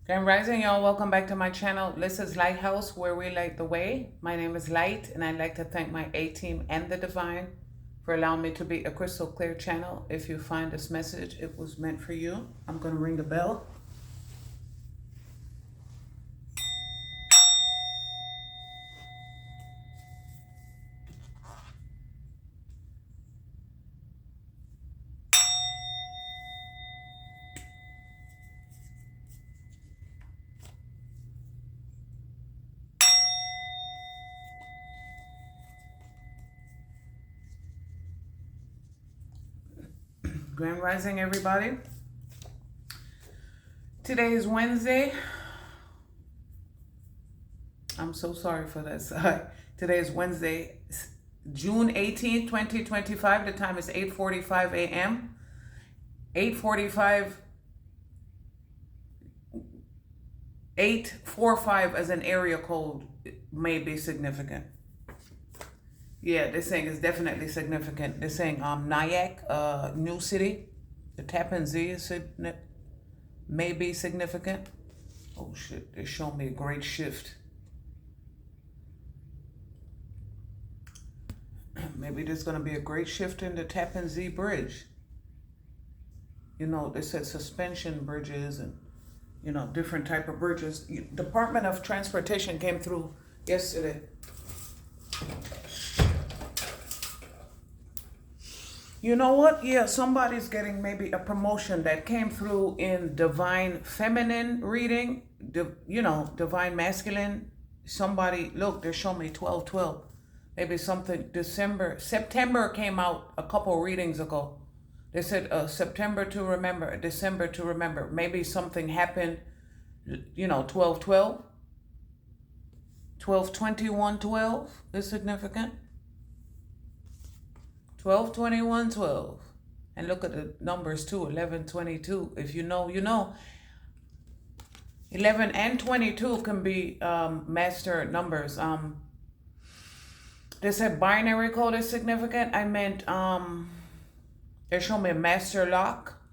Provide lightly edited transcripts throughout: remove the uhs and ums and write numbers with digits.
Grand Rising, y'all. Welcome back to my channel. This is Lighthouse, where we light the way. My name is Light, and I'd like to thank my A-team and the Divine for allowing me to be a crystal clear channel. If you find this message, it was meant for you. I'm going to ring the bell. Grand Rising, everybody. Today is Wednesday. I'm so sorry for this. Today is Wednesday, June 18th, 2025. The time is 8:45 a.m. 845 as an area code may be significant. Yeah, this thing is definitely significant. This thing, Nyack, New City, the Tappan Z is may be significant. Oh shit, they show me a great shift. Maybe there's gonna be a great shift in the Tappan Z bridge. You know, they said suspension bridges and, you know, different type of bridges. Department of Transportation came through yesterday. You know what? Yeah, somebody's getting maybe a promotion that came through in divine feminine reading, divine masculine. Somebody, look, they're showing me 1212. Maybe something September came out a couple readings ago. They said September to remember, December to remember. Maybe something happened, 1212. 122112 is significant. 12, 21, 12. And look at the numbers too, 11, 22. If you know, you know. 11 and 22 can be master numbers. They said binary code is significant. I meant, they show me a master lock.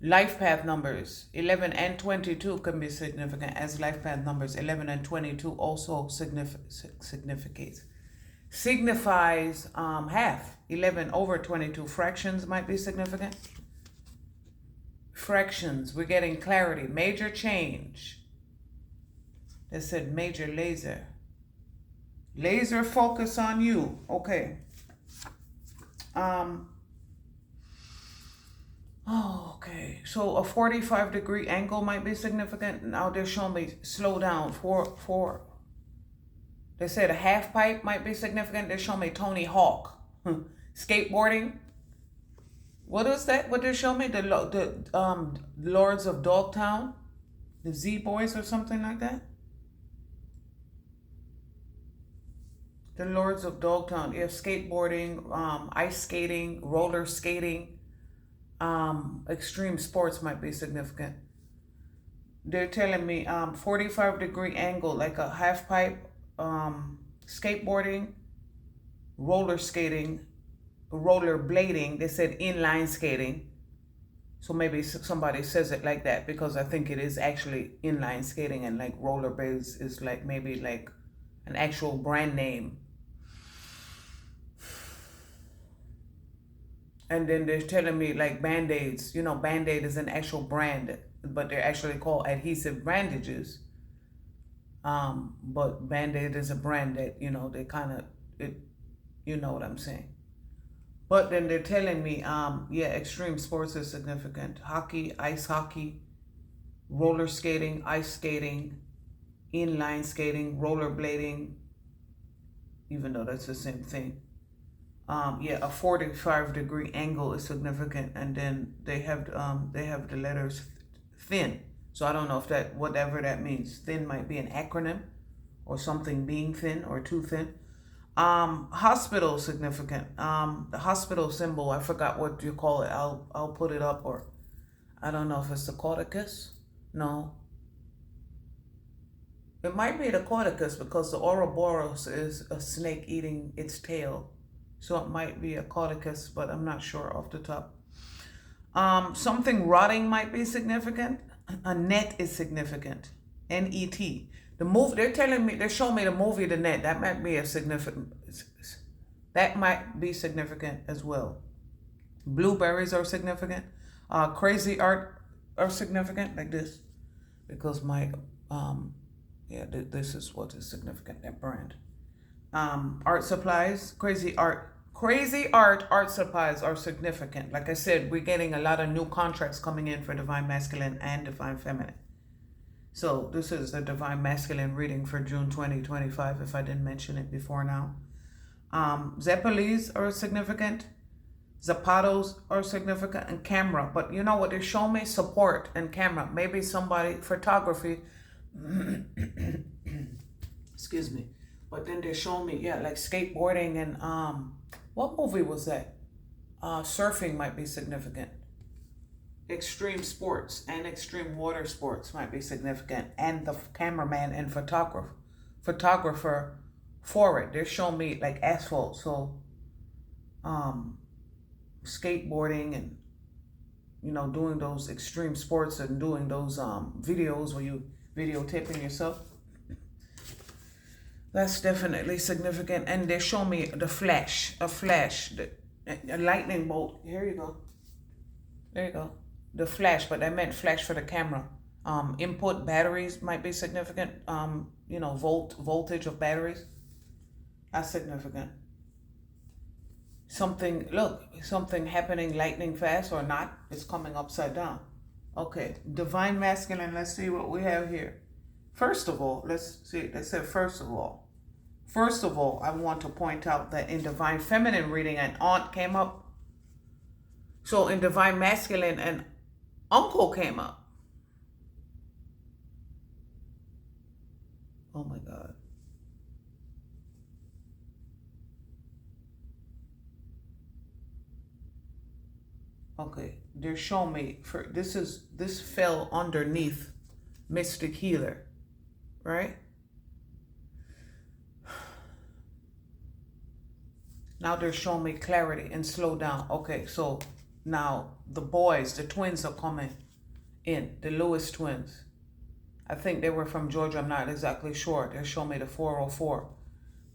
Life path numbers, 11 and 22 can be significant as life path numbers. 11 and 22 also signifies half. 11 over 22. Fractions might be significant. Fractions, we're getting clarity. Major change. They said major laser. Laser focus on you. Okay. Okay. So a 45-degree angle might be significant. Now they're showing me slow down. Four. They said a half pipe might be significant. They show me Tony Hawk. Skateboarding. What is that? What they show me? The Lords of Dogtown? The Z Boys or something like that? The Lords of Dogtown. Yeah, skateboarding, ice skating, roller skating, extreme sports might be significant. They're telling me 45-degree angle, like a half pipe, skateboarding, roller skating, roller blading. They said inline skating. So maybe somebody says it like that because I think it is actually inline skating, and like roller blades is like maybe like an actual brand name. And then they're telling me like Band-Aids, Band-Aid is an actual brand, but they're actually called adhesive bandages. But Band-Aid is a brand that, they kind of, you know what I'm saying. But then they're telling me, extreme sports is significant. Hockey, ice hockey, roller skating, ice skating, inline skating, roller blading, even though that's the same thing. A 45-degree angle is significant, and then they have the letters thin. So I don't know if that, whatever that means, thin might be an acronym or something being thin or too thin. Hospital significant. The hospital symbol, I forgot what you call it. I'll put it up, or I don't know if it's the caudicus. No. It might be the caudicus because the Ouroboros is a snake eating its tail. So it might be a caudicus, but I'm not sure off the top. Something rotting might be significant. A net is significant. N-E-T. The movie, they're showing me the movie The Net. That might be significant as well. Blueberries are significant. Crazy art are significant, like this. Because this is what is significant, that brand. Art supplies, crazy art supplies are significant. Like I said, we're getting a lot of new contracts coming in for Divine Masculine and Divine Feminine. So this is the Divine Masculine reading for June 2025, if I didn't mention it before now. Zeppelis are significant. Zapatos are significant, and camera. But you know what? They show me support and camera. Maybe somebody, photography. Excuse me. But then they show me, like skateboarding and what movie was that? Surfing might be significant. Extreme sports and extreme water sports might be significant. And the cameraman and photographer for it. They're showing me like asphalt. So skateboarding and doing those extreme sports and doing those videos where you videotaping yourself. That's definitely significant. And they show me a flash, a lightning bolt. Here you go. There you go. The flash, but I meant flash for the camera. Input batteries might be significant. Voltage of batteries. That's significant. Something happening lightning fast or not. It's coming upside down. Okay, Divine Masculine. Let's see what we have here. First of all, let's see. They said first of all, I want to point out that in Divine Feminine reading, an aunt came up. So in Divine Masculine, an uncle came up. Oh my God. Okay, they're showing me this fell underneath Mystic Healer, right? Now they're showing me clarity and slow down. Okay, so now the twins are coming in, the Lewis twins. I think they were from Georgia, I'm not exactly sure. They're showing me the 404.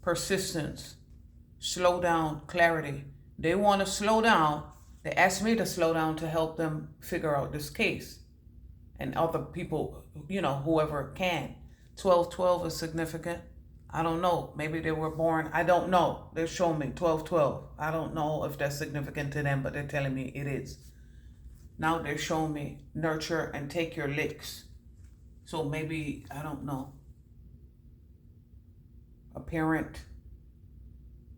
Persistence, slow down, clarity. They want to slow down. They asked me to slow down to help them figure out this case. And other people, whoever can. 1212 is significant. I don't know. Maybe they were born. I don't know. They're showing me 1212. I don't know if that's significant to them, but they're telling me it is. Now they're showing me nurture and take your licks. So maybe, I don't know. A parent,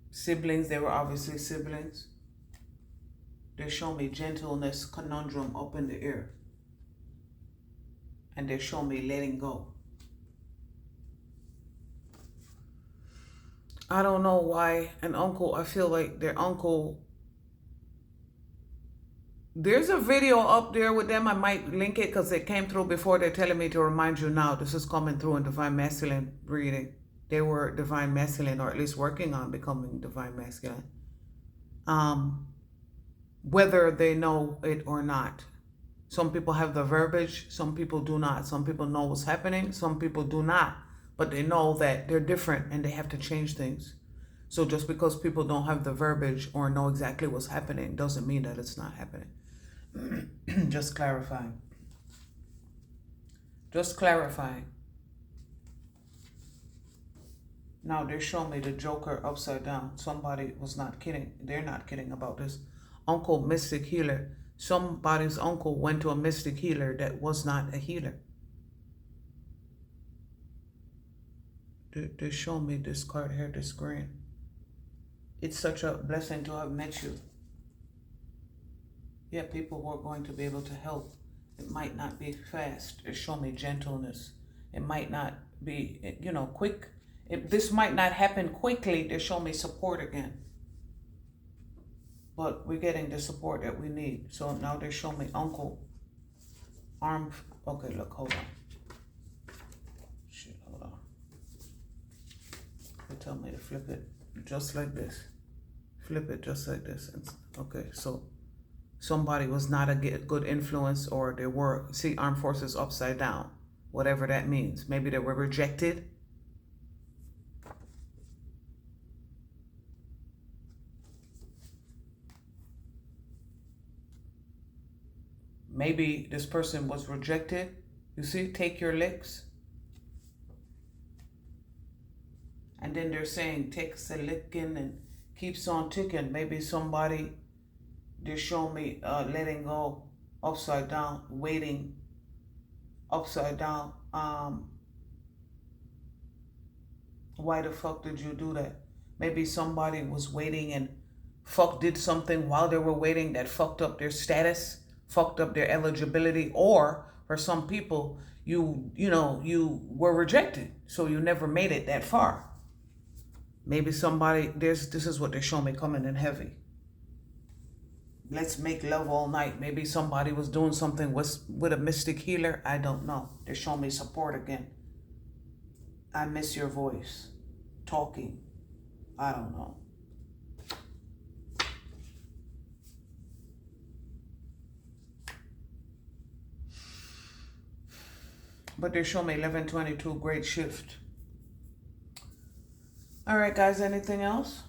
siblings, they were obviously siblings. They show me gentleness, conundrum up in the air. And they show me letting go. I don't know why an uncle, I feel like their uncle. There's a video up there with them. I might link it because it came through before. They're telling me to remind you now. This is coming through in Divine Masculine reading. They were Divine Masculine, or at least working on becoming Divine Masculine. Whether they know it or not. Some people have the verbiage, some people do not. Some people know what's happening, some people do not. But they know that they're different and they have to change things. So just because people don't have the verbiage or know exactly what's happening doesn't mean that it's not happening. Just clarifying. Just clarifying. Now they're showing me the Joker upside down. Somebody was not kidding. They're not kidding about this. Uncle Mystic Healer. Somebody's uncle went to a mystic healer that was not a healer. They show me this card here, this green. It's such a blessing to have met you. Yeah, people were going to be able to help. It might not be fast. It show me gentleness. It might not be, quick. This might not happen quickly. They show me support again. But we're getting the support that we need. So now they show me uncle. Arm. Okay, look, hold on. Shit, hold on. They tell me to flip it just like this. Flip it just like this. Okay, so somebody was not a good influence, or they were, see, armed forces upside down, whatever that means. Maybe they were rejected. Maybe this person was rejected. You see, take your licks. And then they're saying, takes a licking and keeps on ticking. Maybe somebody, they show me letting go upside down, waiting upside down. Why the fuck did you do that? Maybe somebody was waiting and did something while they were waiting that fucked up their status, fucked up their eligibility, or for some people, you were rejected, so you never made it that far. Maybe somebody, this is what they show me coming in heavy. Let's make love all night. Maybe somebody was doing something with a mystic healer. I don't know. They show me support again. I miss your voice. Talking. I don't know. But they show me 1122, great shift. All right, guys, anything else?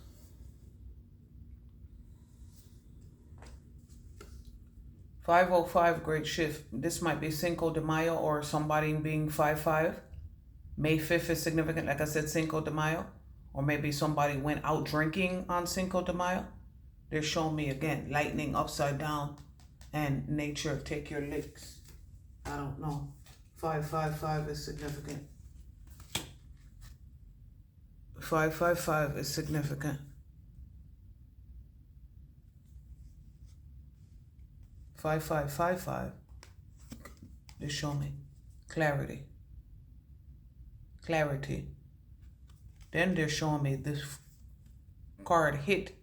$505, great shift. This might be Cinco de Mayo or somebody being 5/5. May 5th is significant, like I said, Cinco de Mayo. Or maybe somebody went out drinking on Cinco de Mayo. They're showing me again, lightning upside down and nature, take your licks. I don't know. 555 is significant. 555 is significant. 5555. They show me clarity. Clarity. Then they're showing me this card hit.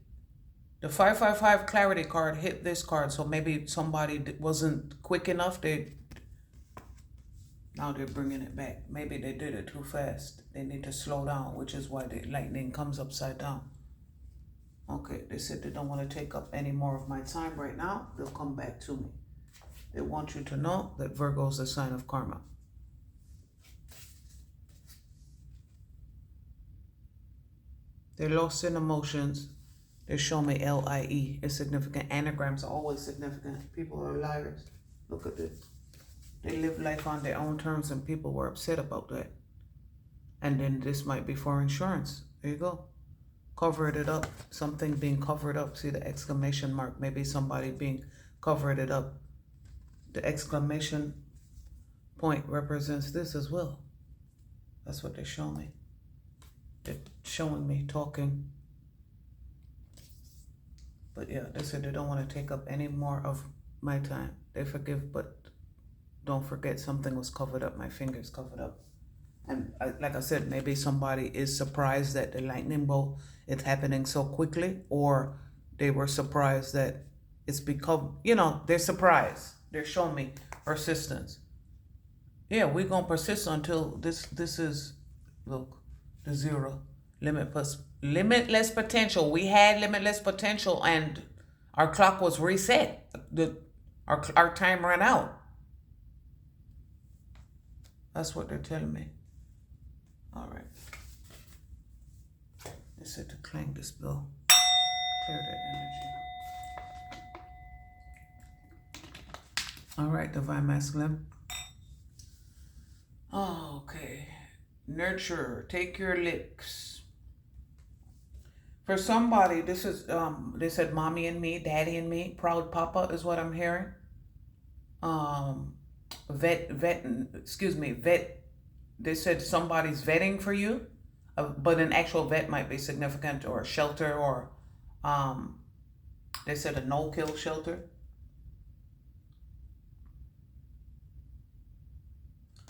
The 555 clarity card hit this card. So maybe somebody wasn't quick enough. Now they're bringing it back. Maybe they did it too fast. They need to slow down, which is why the lightning comes upside down. Okay, they said they don't want to take up any more of my time right now. They'll come back to me. They want you to know that Virgo is a sign of karma. They're lost in emotions. They show me LIE is significant. Anagrams are always significant. People are liars. Look at this. They live life on their own terms and people were upset about that. And then this might be for insurance. There you go. Covered it up. Something being covered up. See the exclamation mark. Maybe somebody being covered it up. The exclamation point represents this as well. That's what they show me. They're showing me talking. But yeah, they said they don't want to take up any more of my time. They forgive, but don't forget something was covered up. My fingers covered up. And like I said, maybe somebody is surprised that the lightning bolt is happening so quickly, or they were surprised that it's become, they're surprised. They're showing me persistence. Yeah, we're going to persist until this is, look, the zero. Limitless potential. We had limitless potential and our clock was reset. Our time ran out. That's what they're telling me. All right. They said to clang this bell. Clear that energy. All right, Divine Masculine. Oh, okay. Nurture. Take your licks. For somebody, this is, they said mommy and me, daddy and me, proud papa is what I'm hearing. Vet. They said somebody's vetting for you, but an actual vet might be significant, or a shelter, or they said a no-kill shelter.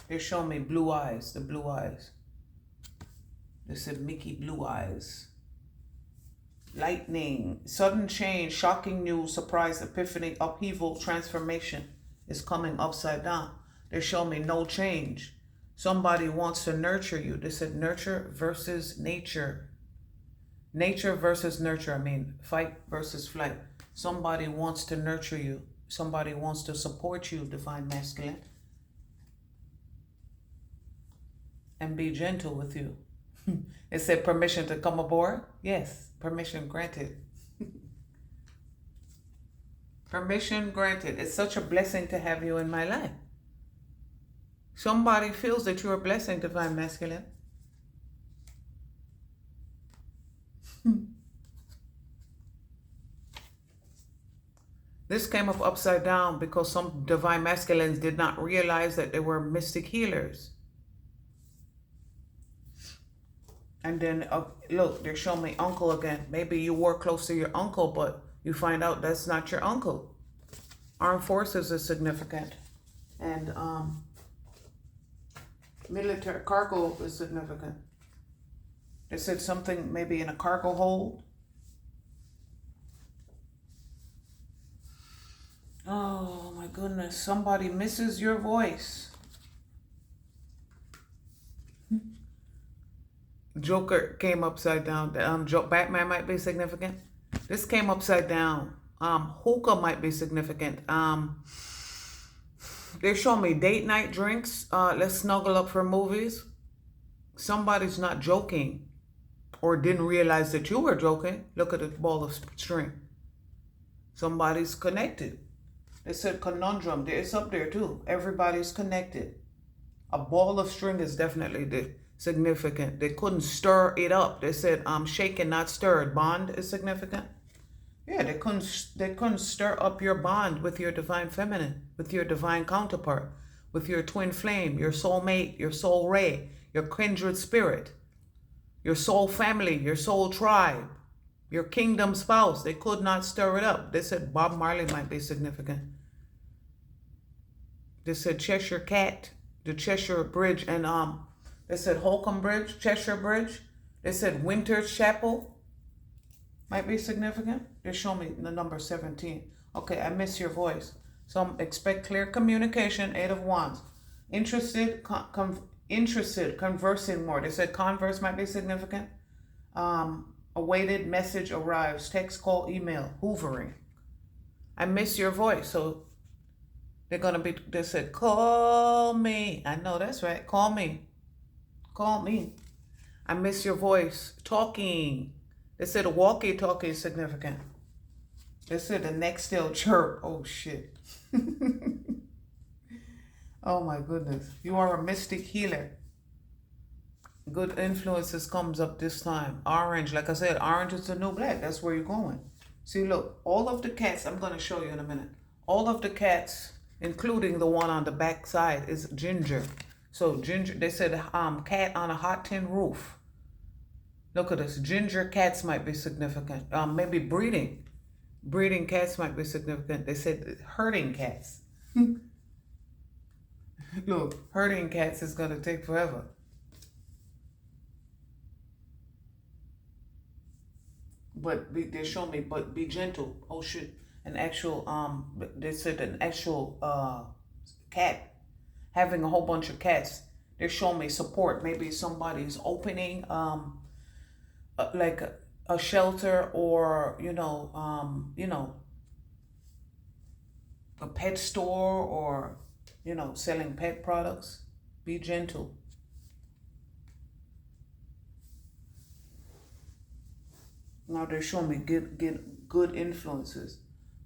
They show me blue eyes, the blue eyes. They said Mickey blue eyes. Lightning, sudden change, shocking news, surprise, epiphany, upheaval, transformation is coming upside down. They show me no change. Somebody wants to nurture you. They said nurture versus nature. Nature versus nurture. I mean, fight versus flight. Somebody wants to nurture you. Somebody wants to support you, divine masculine, and be gentle with you. It said permission to come aboard. Yes, permission granted. Permission granted. It's such a blessing to have you in my life. Somebody feels that you're a blessing, divine masculine. This came up upside down because some divine masculines did not realize that they were mystic healers. And then, look, they're showing me uncle again. Maybe you were close to your uncle, but you find out that's not your uncle. Armed forces is significant. And military cargo is significant. They said something maybe in a cargo hold. Oh my goodness, somebody misses your voice. Joker came upside down. Batman might be significant. This came upside down. Hookah might be significant. They show me date night drinks. Let's snuggle up for movies. Somebody's not joking or didn't realize that you were joking. Look at the ball of string. Somebody's connected. They said conundrum. It's up there too. Everybody's connected. A ball of string is definitely significant. They couldn't stir it up. They said shaken, not stirred. Bond is significant. Yeah, they couldn't stir up your bond with your divine feminine, with your divine counterpart, with your twin flame, your soulmate, your soul ray, your kindred spirit, your soul family, your soul tribe, your kingdom spouse. They could not stir it up. They said Bob Marley might be significant. They said Cheshire Cat, the Cheshire Bridge, and they said Holcomb Bridge, Cheshire Bridge. They said Winter's Chapel might be significant. They show me the number 17. Okay, I miss your voice. So expect clear communication, 8 of Wands. Interested, conversing more. They said converse might be significant. Awaited message arrives, text, call, email, hoovering. I miss your voice. So they said, call me. I know that's right. Call me. Call me. I miss your voice. Talking. They said a walkie-talkie is significant. They said the neck still chirp. Oh, shit. Oh, my goodness. You are a mystic healer. Good influences comes up this time. Orange. Like I said, orange is the new black. That's where you're going. See, look. All of the cats, I'm going to show you in a minute. All of the cats, including the one on the back side, is ginger. So ginger, they said cat on a hot tin roof. Look at this. Ginger cats might be significant. Maybe breeding. Breeding cats might be significant. They said herding cats. Look, herding cats is going to take forever. But they show me, but be gentle. Oh, shit. An actual, they said an actual cat. Having a whole bunch of cats. They're showing me support. Maybe somebody's opening like a shelter, or a pet store, or selling pet products. Be gentle. Now they're showing me get good influences,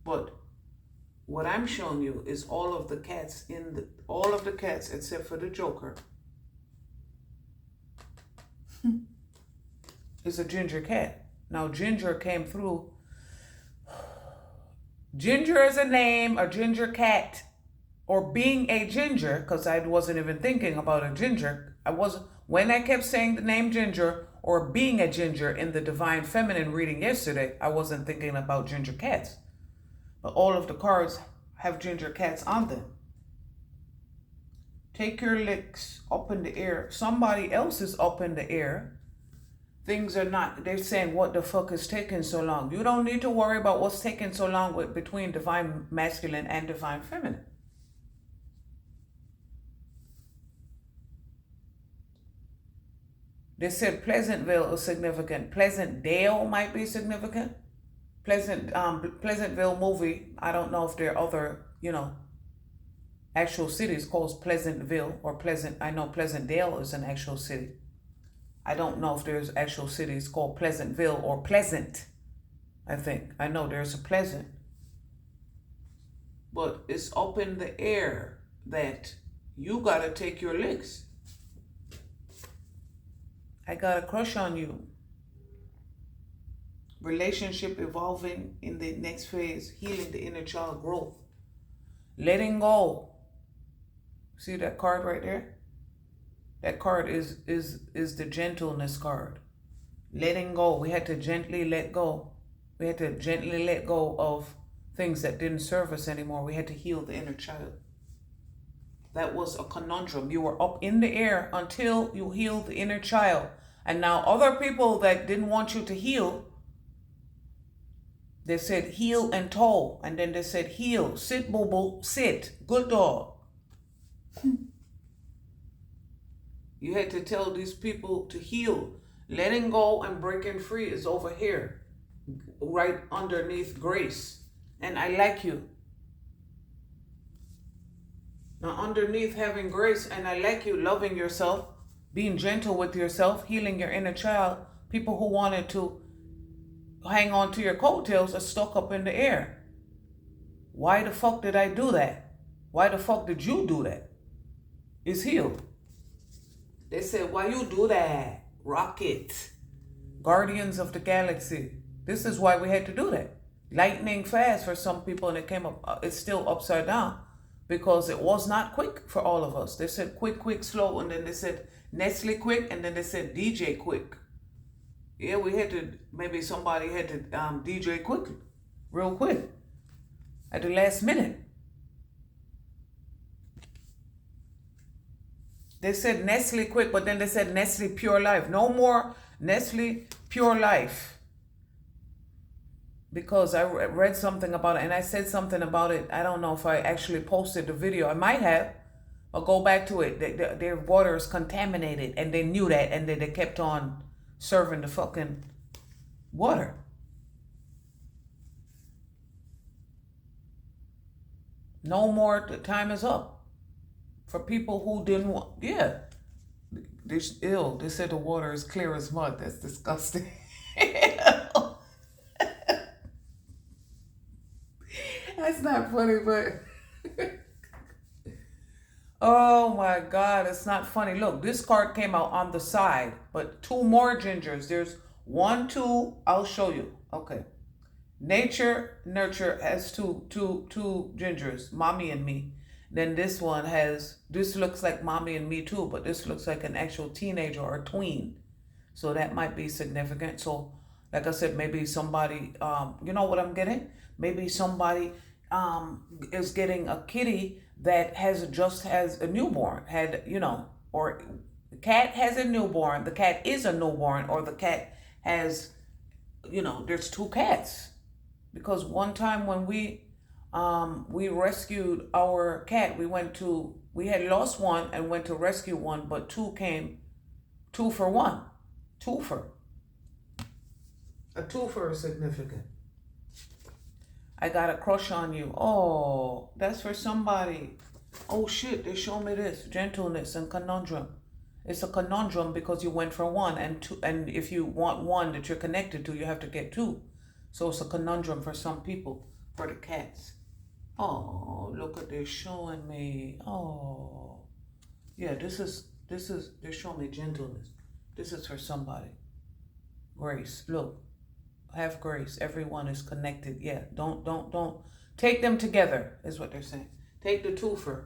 but what I'm showing you is all of the cats except for the Joker is a ginger cat. Now ginger came through. Ginger is a name, a ginger cat, or being a ginger, because I wasn't even thinking about a ginger. When I kept saying the name ginger or being a ginger in the divine feminine reading yesterday, I wasn't thinking about ginger cats. But all of the cards have ginger cats on them. Take your licks up in the air. Somebody else is up in the air. Things are not, they're saying, what the fuck is taking so long? You don't need to worry about what's taking so long between divine masculine and divine feminine. They said Pleasantville is significant. Pleasantdale might be significant. Pleasantville movie. I don't know if there are other, actual cities called Pleasantville or Pleasant. I know Pleasantdale is an actual city. I don't know if there's actual cities called Pleasantville or Pleasant. I know there's a Pleasant. But it's up in the air that you gotta take your licks. I got a crush on you. Relationship evolving in the next phase, healing the inner child growth. Letting go. See that card right there? That card is the gentleness card. Letting go. We had to gently let go. We had to gently let go of things that didn't serve us anymore. We had to heal the inner child. That was a conundrum. You were up in the air until you healed the inner child. And now other people that didn't want you to heal, they said heel and toe. And then they said heel, sit boo-boo, sit, good dog. You had to tell these people to heal. Letting go and breaking free is over here, right underneath grace. And I like you. Now, underneath having grace and I like you, loving yourself, being gentle with yourself, healing your inner child, people who wanted to hang on to your coattails are stuck up in the air. Why the fuck did I do that? Why the fuck did you do that? It's healed. They said, why you do that? Rocket. Guardians of the Galaxy. This is why we had to do that. Lightning fast for some people, and it came up, it's still upside down because it was not quick for all of us. They said quick, quick, slow, and then they said Nestle quick, and then they said DJ quick. Yeah, we had to, maybe somebody had to DJ quickly, real quick, at the last minute. They said Nestle quick, but then they said Nestle Pure Life. No more Nestle Pure Life. Because I read something about it and I said something about it. I don't know if I actually posted the video. I might have, but go back to it. Their water is contaminated and they knew that, and they kept on serving the fucking water. No more, the time is up. For people who didn't want, yeah. They said the water is clear as mud. That's disgusting. That's not funny, but oh my God, it's not funny. Look, this card came out on the side, but two more gingers. There's 1, 2. I'll show you. Okay. Nature, nurture has two gingers, mommy and me. Then this one has, this looks like mommy and me too, but this looks like an actual teenager or a tween. So that might be significant. So like I said, maybe somebody, you know what I'm getting? Maybe somebody is getting a kitty that just has a newborn, or the cat has a newborn, the cat is a newborn, or the cat has, there's two cats. Because one time when we rescued our cat, we had lost one and went to rescue one, but two came, 2 for 1. Twofer. A twofer is significant. I got a crush on you. Oh, that's for somebody. Oh shit, they show me this. Gentleness and conundrum. It's a conundrum because you went for 1 and 2, and if you want 1 that you're connected to, you have to get 2. So it's a conundrum for some people, for the cats. Oh, look at this showing me. Oh. Yeah, this is they're showing me gentleness. This is for somebody. Grace. Look. Have grace. Everyone is connected. Yeah. Don't take them together is what they're saying. Take the twofer.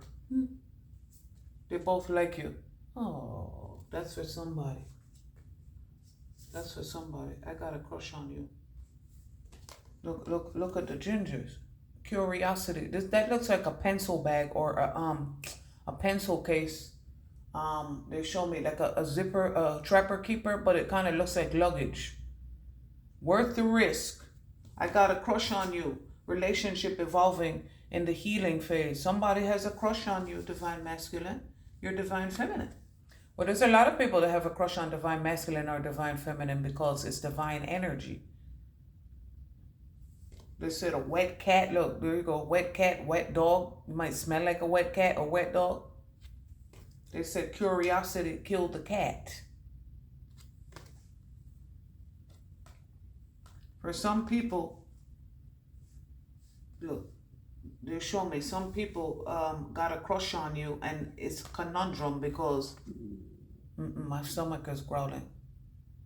They both like you. Oh, that's for somebody. That's for somebody. I got a crush on you. Look at the gingers. Curiosity. That looks like a pencil bag or a pencil case. They show me like a zipper, a trapper keeper, but it kind of looks like luggage. Worth the risk. I got a crush on you. Relationship evolving in the healing phase. Somebody has a crush on you, divine masculine. You're divine feminine. Well, there's a lot of people that have a crush on divine masculine or divine feminine because it's divine energy. They said a wet cat. Look, there you go. Wet cat, wet dog. You might smell like a wet cat or wet dog. They said curiosity killed the cat. For some people, look, they show me some people got a crush on you, and it's a conundrum because my stomach is growling.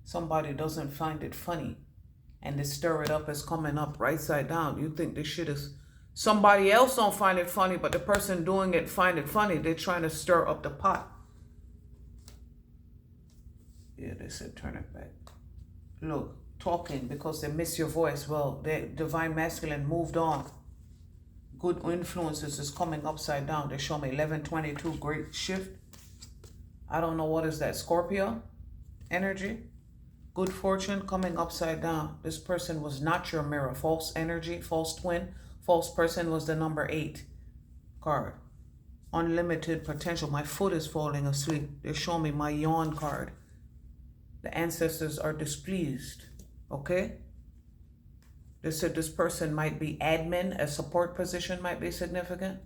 Somebody doesn't find it funny, and they stir it up as coming up right side down. You think this shit is... Somebody else don't find it funny, but the person doing it find it funny. They're trying to stir up the pot. Yeah, they said turn it back. Look, talking because they miss your voice. Well, the divine masculine moved on. Good influences is coming upside down. They show me 1122 great shift. I don't know what is that, Scorpio energy. Good fortune coming upside down. This person was not your mirror. False energy, false twin. False person was the number 8 card. Unlimited potential. My foot is falling asleep. They show me my yawn card. The ancestors are displeased. Okay? They said this person might be admin. A support position might be significant.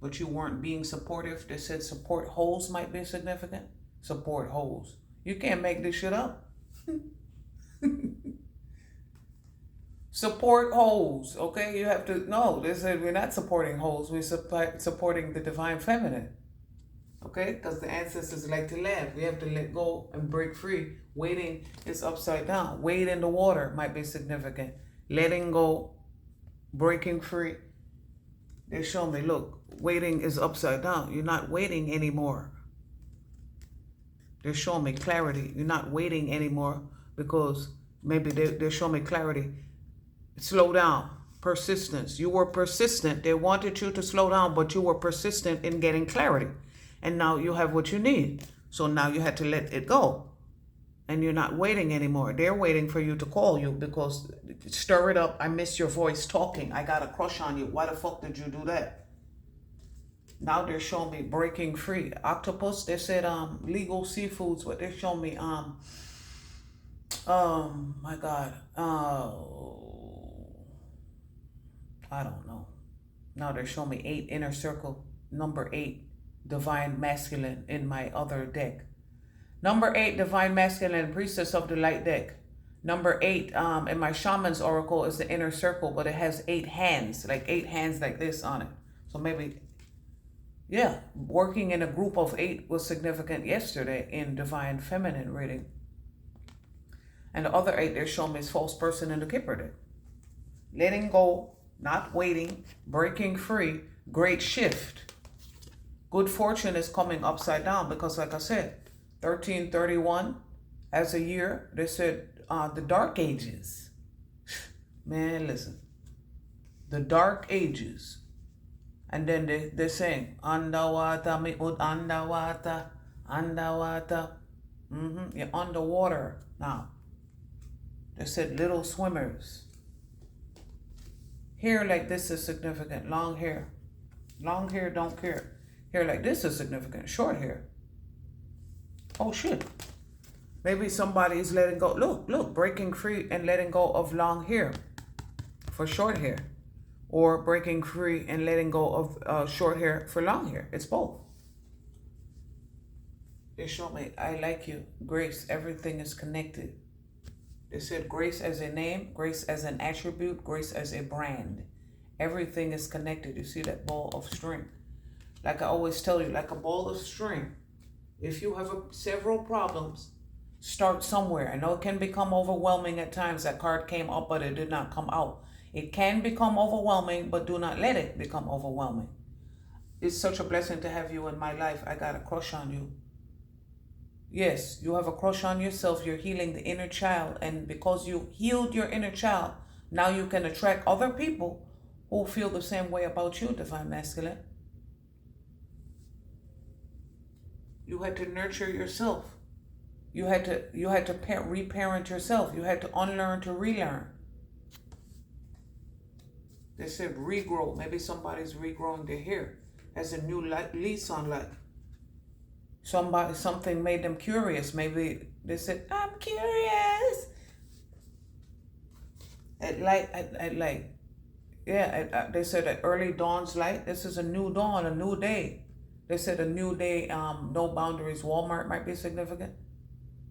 But you weren't being supportive. They said support holes might be significant. Support holes. You can't make this shit up. Support holes, okay? You have to, no, they said we're not supporting holes. We're supporting the divine feminine, okay? Because the ancestors like to laugh. We have to let go and break free. Waiting is upside down. Wade in the water might be significant. Letting go, breaking free. They show me, look, waiting is upside down. You're not waiting anymore. They're showing me clarity. You're not waiting anymore because maybe they're showing me clarity. Slow down. Persistence. You were persistent. They wanted you to slow down, but you were persistent in getting clarity. And now you have what you need. So now you had to let it go. And you're not waiting anymore. They're waiting for you to call you because stir it up. I miss your voice talking. I got a crush on you. Why the fuck did you do that? Now they're showing me breaking free. Octopus, they said legal seafoods, but they're showing me my God. I don't know. Now they're showing me 8 inner circle, number 8, divine masculine in my other deck. Number 8, divine masculine, priestess of the light deck. Number 8 in my shaman's oracle is the inner circle, but it has 8 hands, like 8 hands like this on it. So maybe, yeah, working in a group of 8 was significant yesterday in divine feminine reading. And the other 8 they're showing me is false person in the Kipper deck. Letting go, not waiting, breaking free, great shift. Good fortune is coming upside down because, like I said, 1331 as a year, they said the dark ages. Man, listen. The dark ages. And then they're saying, underwater, me ud underwater, underwater. You're underwater now. They said little swimmers. Hair like this is significant. Long hair. Long hair, don't care. Hair like this is significant. Short hair. Oh shit. Maybe somebody is letting go. Look, breaking free and letting go of long hair for short hair. Or breaking free and letting go of short hair for long hair. It's both. They show me, I like you. Grace, everything is connected. They said grace as a name, grace as an attribute, grace as a brand. Everything is connected. You see that ball of string? Like I always tell you, like a ball of string. If you have several problems, start somewhere. I know it can become overwhelming at times. That card came up, but it did not come out. It can become overwhelming, but do not let it become overwhelming. It's such a blessing to have you in my life. I got a crush on you. Yes, you have a crush on yourself. You're healing the inner child. And because you healed your inner child, now you can attract other people who feel the same way about you, divine masculine. You had to nurture yourself. You had to reparent yourself. You had to unlearn to relearn. They said regrow. Maybe somebody's regrowing their hair. Has a new lease on life. Something made them curious. Maybe they said, I'm curious. At light, at like, yeah, they said at early dawn's light. This is a new dawn, a new day. They said a new day, no boundaries. Walmart might be significant.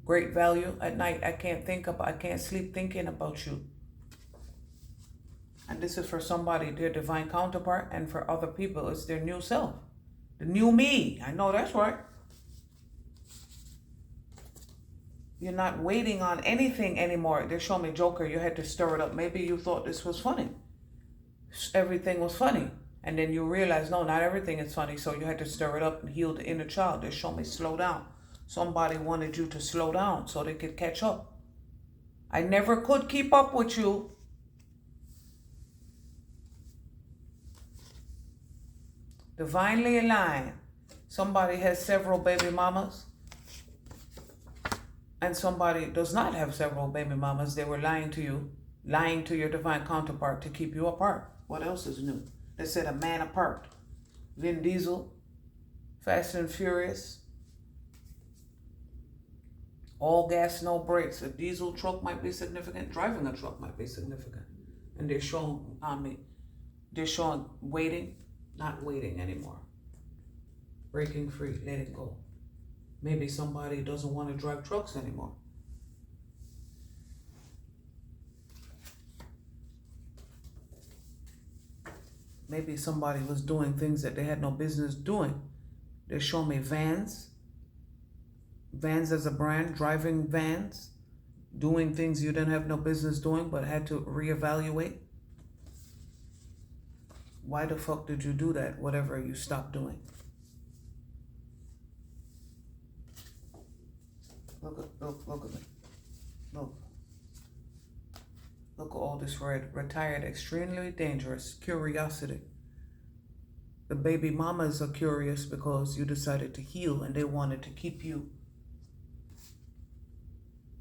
Great value. At night, I can't sleep thinking about you. And this is for somebody, their divine counterpart, and for other people, it's their new self. The new me. I know that's right. You're not waiting on anything anymore. They show me Joker, you had to stir it up. Maybe you thought this was funny. Everything was funny. And then you realize, no, not everything is funny. So you had to stir it up and heal the inner child. They show me slow down. Somebody wanted you to slow down so they could catch up. I never could keep up with you. Divinely aligned. Somebody has several baby mamas. And somebody does not have several baby mamas. They were lying to you, lying to your divine counterpart to keep you apart. What else is new? They said a man apart. Vin Diesel, Fast and Furious, all gas, no brakes. A diesel truck might be significant. Driving a truck might be significant. And they're showing waiting, not waiting anymore. Breaking free, letting go. Maybe somebody doesn't want to drive trucks anymore. Maybe somebody was doing things that they had no business doing. They show me vans. Vans as a brand, driving vans, doing things you didn't have no business doing but had to reevaluate. Why the fuck did you do that? Whatever you stopped doing. Look at me. Look at all this red. Retired, extremely dangerous. Curiosity. The baby mamas are curious because you decided to heal and they wanted to keep you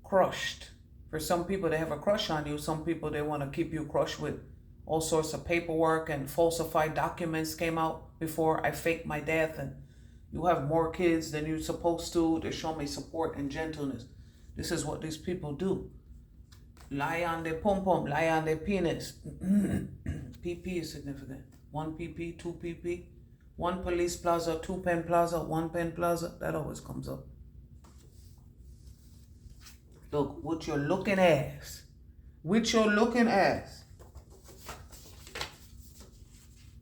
crushed. For some people, they have a crush on you. Some people, they want to keep you crushed with all sorts of paperwork, and falsified documents came out before I faked my death, and you have more kids than you're supposed to. They show me support and gentleness. This is what these people do. Lie on their pom-pom, lie on their penis. PP is significant. 1 PP, 2 PP, 1 police plaza, 2 pen plaza, 1 pen plaza. That always comes up. Look, with your looking ass. With your looking ass.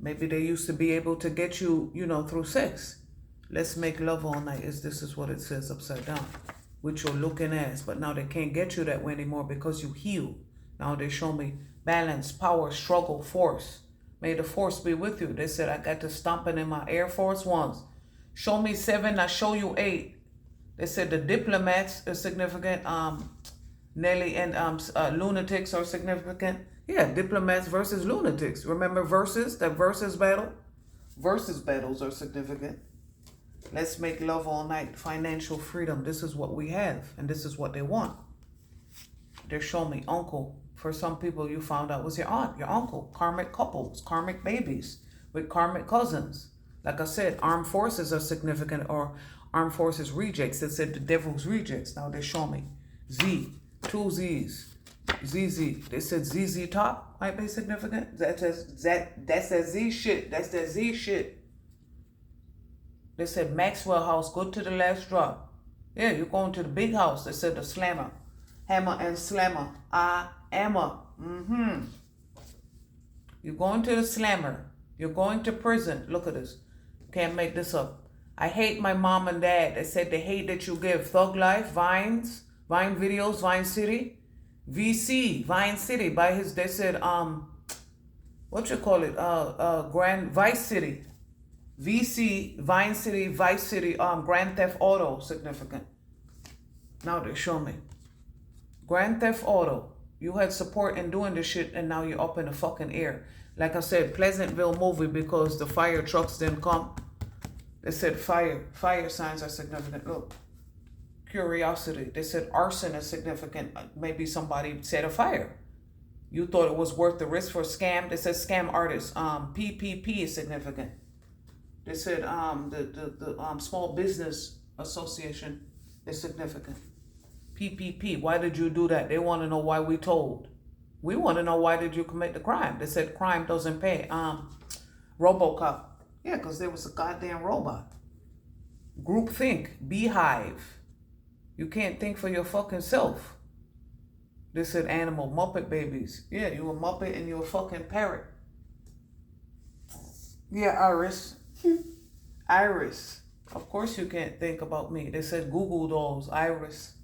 Maybe they used to be able to get you, through sex. Let's make love all night. This is what it says upside down. With your looking ass. But now they can't get you that way anymore because you heal. Now they show me balance, power, struggle, force. May the force be with you. They said I got to stomping in my Air Force Ones. Show me 7, I show you 8. They said the diplomats are significant. Nelly and lunatics are significant. Yeah, diplomats versus lunatics. Remember versus, that versus battle? Versus battles are significant. Let's make love all night. Financial freedom. This is what we have, and this is what they want. They're showing me uncle. For some people, you found out was your aunt, your uncle. Karmic couples, karmic babies with karmic cousins. Like I said, armed forces are significant, or armed forces rejects. It said the devil's rejects. Now they're showing me Z, 2 Z's. ZZ. They said ZZ Top might be significant. That's that Z shit. That's that Z shit. They said Maxwell House, go to the last drop. Yeah, you're going to the big house. They said the slammer. Hammer and slammer. I am a. You're going to the slammer. You're going to prison. Look at this. Can't make this up. I hate my mom and dad. They said the hate that you give. Thug Life, Vines, Vine Videos, Vine City. VC, Vine City, by his, they said, Grand Vice City. VC, Vine City, Vice City, Grand Theft Auto, significant. Now they show me. Grand Theft Auto. You had support in doing this shit, and now you're up in the fucking air. Like I said, Pleasantville movie, because the fire trucks didn't come. They said fire signs are significant. Look. Curiosity. They said arson is significant. Maybe somebody set a fire. You thought it was worth the risk for a scam. They said scam artists. PPP is significant. They said the Small Business Association is significant. PPP. Why did you do that? They want to know why we told. We want to know, why did you commit the crime? They said crime doesn't pay. RoboCop. Yeah, because there was a goddamn robot. Groupthink. Beehive. You can't think for your fucking self. They said animal. Muppet babies. Yeah, you a Muppet and you a fucking parrot. Yeah, Iris. Iris. Of course you can't think about me. They said Google dolls. Iris.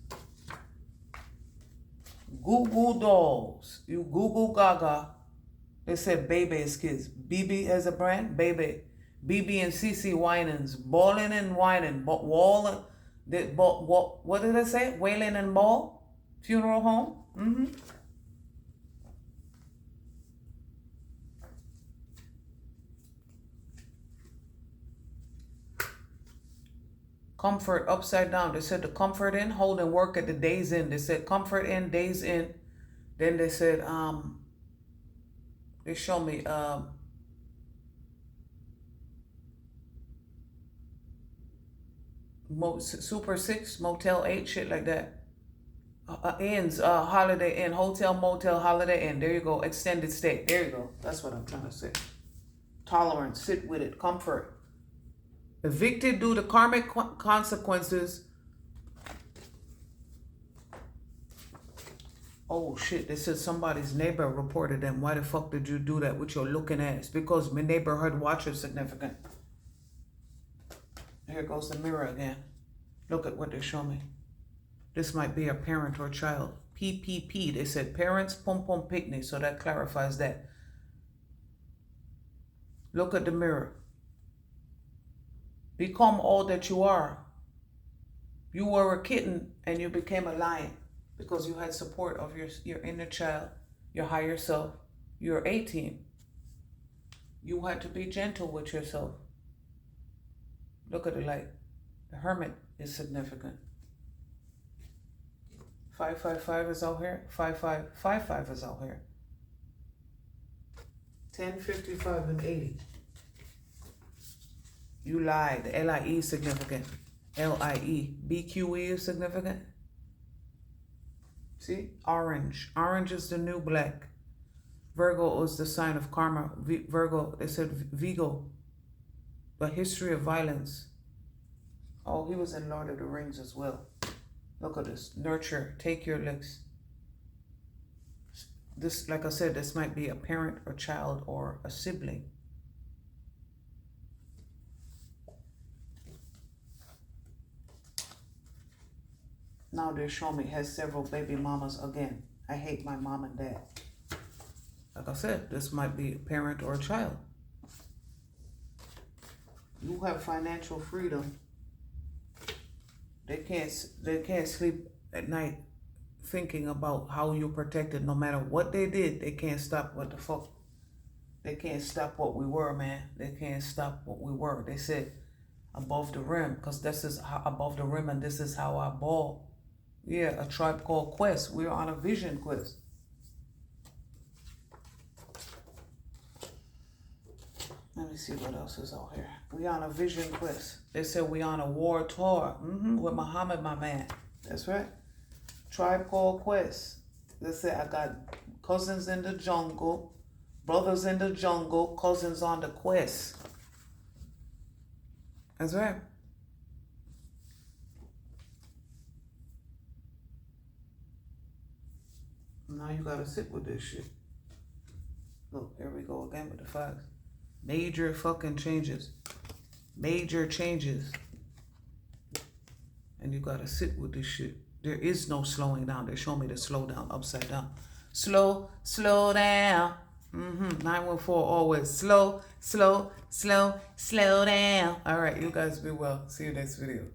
Google dolls. You Google Gaga. They said Baby's kids. BB as a brand. Baby. BB and CC Winans. Balling and whining. What did they say? Wailing and Ball? Funeral home? Mm-hmm. Comfort upside down. They said the Comfort Inn, hold and work at the Days Inn. They said Comfort Inn, Days Inn. Then they said, they show me, Super 6, Motel 8, shit like that. Inns, Holiday Inn, Hotel, Motel, Holiday Inn. There you go. Extended stay. There you go. That's what I'm trying to say. Tolerance, sit with it, comfort. Evicted due to karmic consequences. Oh shit, they said somebody's neighbor reported them. Why the fuck did you do that with your looking ass? Because my neighborhood watch is significant. Here goes the mirror again. Look at what they show me. This might be a parent or child. PPP, they said parents, pom pom picnic, so that clarifies that. Look at the mirror. Become all that you are. You were a kitten and you became a lion because you had support of your inner child, your higher self, your A-team. You had to be gentle with yourself. Look at the light. The hermit is significant. 555 is out here. 5555 is out here. 1055 and 80. You lied. LIE is significant. LIE. BQE is significant. See? Orange. Orange is the new black. Virgo is the sign of karma. Virgo, they said Vigo. The history of violence. Oh, he was in Lord of the Rings as well. Look at this. Nurture. Take your licks. This, like I said, this might be a parent or child or a sibling. Now they show me has several baby mamas again. I hate my mom and dad. Like I said, this might be a parent or a child. You have financial freedom. They can't sleep at night thinking about how you're protected. No matter what they did, they can't stop what the fuck. They can't stop what we were, man. They can't stop what we were. They said above the rim, because this is how, above the rim, and this is how I ball. Yeah, a Tribe Called Quest. We're on a vision quest. Let me see what else is out here. We on a vision quest. They said we on a war tour. With Muhammad, my man. That's right. Tribe Called Quest. They said I got cousins in the jungle, brothers in the jungle, cousins on the quest. That's right. Now you gotta sit with this shit. Look, here we go again with the facts. Major fucking changes. Major changes. And you gotta sit with this shit. There is no slowing down. They show me the slow down upside down. Slow down. 914 always. Slow down. All right, you guys be well. See you next video.